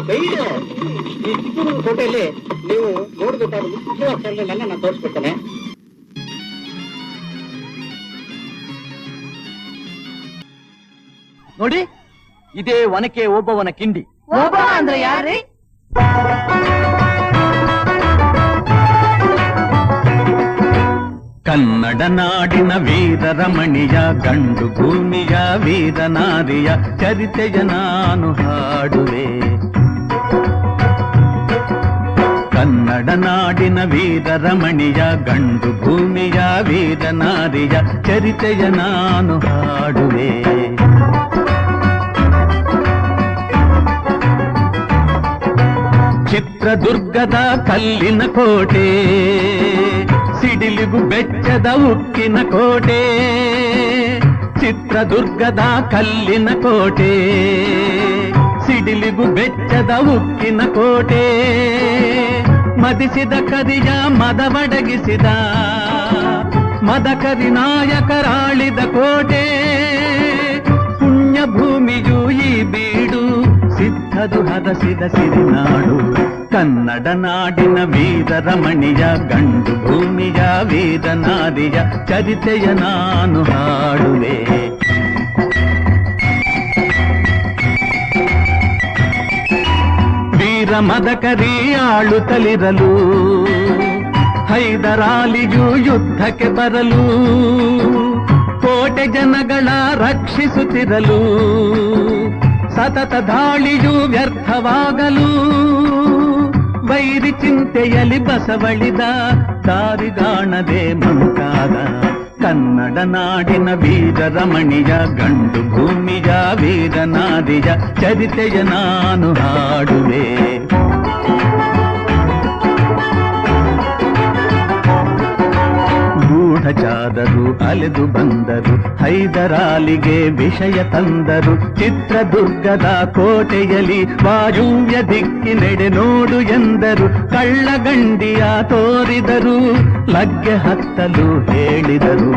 Guide. ಈ ಚಿತ್ರದುರ್ಗ ಕೋಟೆಯಲ್ಲಿ ನೀವು ನೋಡ್ಬೇಕಾದ ಮುಖ್ಯವಾದ ಸ್ಥಳಗಳನ್ನೆಲ್ಲ ನಾನು ತೋರಿಸ್ಕೊಡ್ತೇನೆ. ನೋಡಿ, ಇದೇ ಒನಕೆ ಓಬವ್ವನ ಕಿಂಡಿ. ಓಬವ್ವ ಅಂದ್ರೆ ಯಾರ್ರಿ? ಕನ್ನಡ ನಾಡಿನ ವೀರರಮಣಿಯ ಗಂಡು ಭೂಮಿಯ ವೀರನಾರಿಯ ಚರಿತೆಯ ನಾನು ಹಾಡುವೆ. ಕನ್ನಡ ನಾಡಿನ ವೀರರಮಣಿಯ ಗಂಡು ಭೂಮಿಯ ವೀರನಾರಿಯ ಚರಿತೆಯ ನಾನು ಹಾಡುವೆ. ಚಿತ್ರದುರ್ಗದ ಕಲ್ಲಿನ ಕೋಟೆ, ಸಿಡಿಲಿಗು ಬೆಚ್ಚದ ಉಕ್ಕಿನ ಕೋಟೆ. ಚಿತ್ರದುರ್ಗದ ಕಲ್ಲಿನ ಕೋಟೆ, ಸಿಡಿಲಿಗು ಬೆಚ್ಚದ ಉಕ್ಕಿನ ಕೋಟೆ. ಮದಿಸಿದ ಕರಿಯ ಮದವಡಗಿಸಿದ ಮದಕರಿ ನಾಯಕರಾಳಿದ ಕೋಟೆ. ಪುಣ್ಯ ಭೂಮಿಯು ಈ ಬೀಡು, ಸಿದ್ಧದು ಹದಸಿದ ಸಿರಿನಾಡು. ಕನ್ನಡ ನಾಡಿನ ವೀರರಮಣಿಯ ಗಂಡು ಭೂಮಿಯ ವೀರನಾರಿಯ ಚರಿತೆಯ ನಾನು ಹಾಡುವೆ. ವೀರ ಮದಕರಿ ಆಳುತ್ತಲಿರಲು, ಹೈದರಾಲಿಯು ಯುದ್ಧಕ್ಕೆ ಬರಲು, ಕೋಟೆ ಜನಗಳ ರಕ್ಷಿಸುತ್ತಿರಲು, ಸತತ ದಾಳಿಯು ವ್ಯರ್ಥವಾಗಲು, ವೈರಿ ಚಿಂತೆಯಲ್ಲಿ ಬಸವಳಿದ ದಾರಿಗಾಣದೆ ಮಂಕಾದ. ಕನ್ನಡ ನಾಡಿನ ವೀರರಮಣಿಯ ಗಂಡು ಭೂಮಿಯ ವೀರನಾರಿಯ ಚರಿತೆಯ ನಾನು ಹಾಡುವೆ. ಗೂಢಚಾರರು ಅಲೆದು ಬಂದರು, ಹೈದರಾಲಿಗೆ ವಿಷಯ ತಂದರು. ಚಿತ್ರದುರ್ಗದ ಕೋಟೆಯಲ್ಲಿ ವಾಯುವ್ಯ ದಿಕ್ಕಿನೆಡೆ ನೋಡು ಎಂದರು. ಕಳ್ಳಗಂಡಿಯ ತೋರಿದರು, ಲಗ್ಗೆ ಹತ್ತಲು ಹೇಳಿದರು.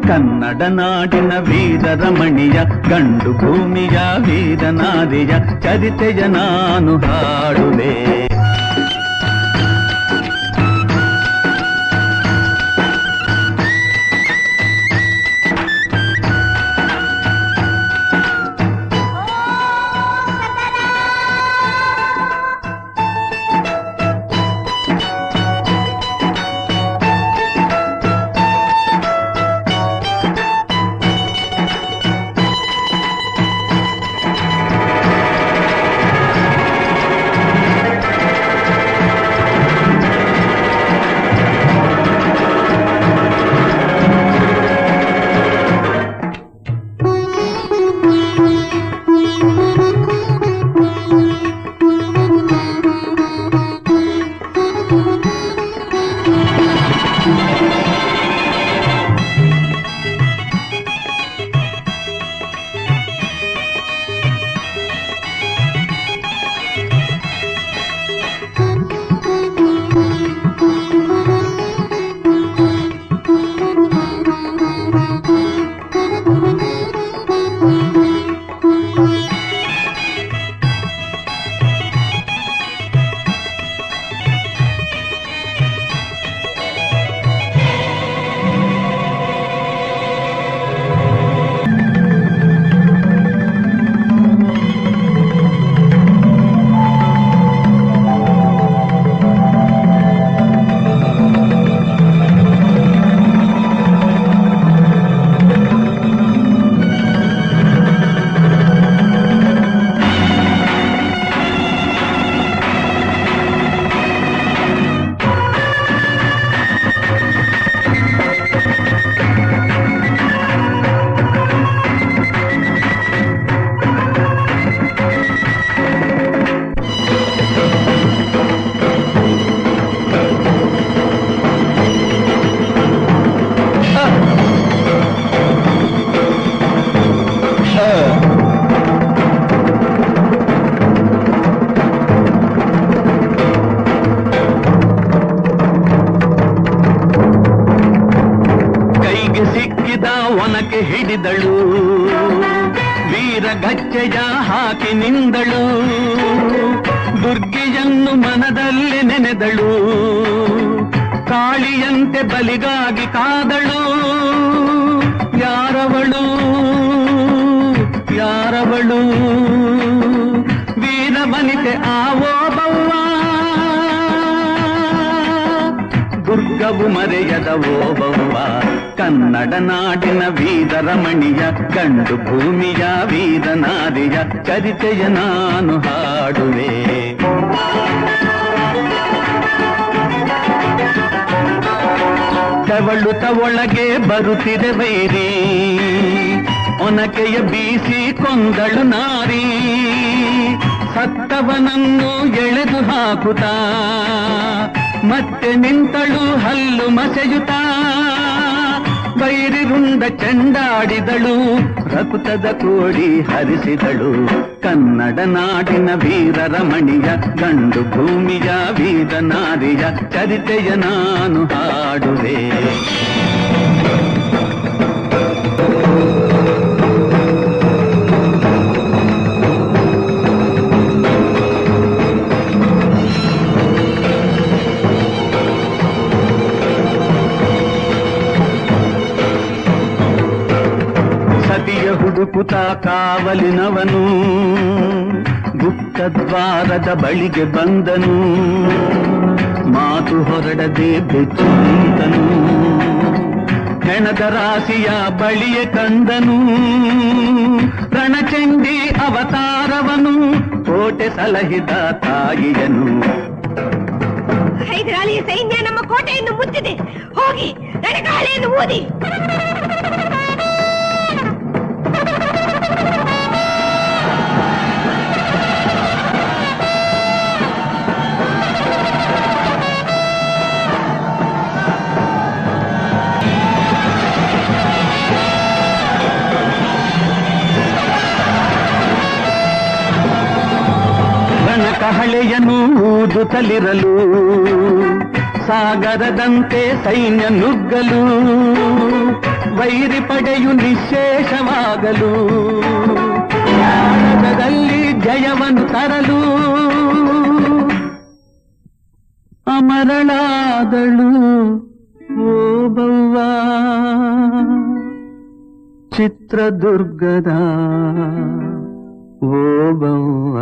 ಕನ್ನಡ ನಾಡಿನ ವೀರರಮಣಿಯ ಗಂಡು ಭೂಮಿಯ ವೀರನಾರಿಯ ಚರಿತೆಯ ನಾನು ಹಾಡುವೆ. ಒನಕೆ ಹಿಡಿದಳು, ವೀರ ಗಚ್ಚೆಯ ಹಾಕಿ ನಿಂದಳು. ದುರ್ಗೆಯನ್ನು ಮನದಲ್ಲಿ ನೆನೆದಳು, ಕಾಳಿಯಂತೆ ಬಲಿಗಾಗಿ ಕಾದಳು. ಯಾರವಳು ಯಾರವಳು ವೀರವನಿತೆ ಓಬವ್ವ, ದುರ್ಗವು ಮರೆಯದ ಓಬವ್ವ. ಕನ್ನಡ ನಾಡಿನ ವೀರರಮಣಿಯ, ಗಂಡು ಭೂಮಿಯ ವೀರನಾರಿಯ ಚರಿತೆಯ ನಾನು ಹಾಡುವೆ. ಕವಳುತ ಒಳಗೆ ಬರುತ್ತಿದೆ ವೈರಿ, ಒನಕೆಯ ಬೀಸಿ ಕೊಂದಳು ನಾರಿ. ಸತ್ತವನನ್ನು ಎಳೆದು ಹಾಕುತ್ತಾ ಮತ್ತೆ ನಿಂತಳು ಹಲ್ಲು ಮಸೆಯುತ್ತಾ. ವೈರಿ ರುಂಡ ಚೆಂಡಾಡಿದಳು, ರಕುತದ ಕೋಡಿ ಹರಿಸಿದಳು. ಕನ್ನಡ ನಾಡಿನ ವೀರರಮಣಿಯ, ಗಂಡು ಭೂಮಿಯ ವೀರನಾರಿಯ ಚರಿತೆಯ ನಾನು ಹಾಡುವೆ. ಸತಿಯ ಹುಡುಕುತ್ತ ಕಾವಲಿನವನು, ಗುಪ್ತದ್ವಾರದ ಬಳಿಗೆ ಬಂದನು. ಮಾತು ಹೊರಡದೆ ಬೆಚ್ಚು ನಿಂತನು, ಹೆಣದ ರಾಶಿಯ ಬಳಿಯೇ ಕಂದನು. ರಣಚಂಡಿ ಅವತಾರವನು, ಕೋಟೆ ಸಲಹಿದ ತಾಯಿಯನು. ಹೈದರಾಲಿಯ ಸೈನ್ಯ ನಮ್ಮ ಕೋಟೆಯನ್ನು ಮುತ್ತಿದೆ, ಹೋಗಿ ರಣಗಾಳೆಯನ್ನು ಊದಿ. ಕಹಳೆಯನ್ನು ಊದುತ್ತಲಿರಲು, ಸಾಗರದಂತೆ ಸೈನ್ಯ ನುಗ್ಗಲು. ವೈರಿ ಪಡೆಯು ನಿಶ್ಶೇಷವಾಗಲು, ಭಾರತದಲ್ಲಿ ಜಯವನ್ನು ತರಲು. ಅಮರಳಾದಳು ಓಬವ್ವ, ಚಿತ್ರದುರ್ಗದ ಓಬವ್ವ.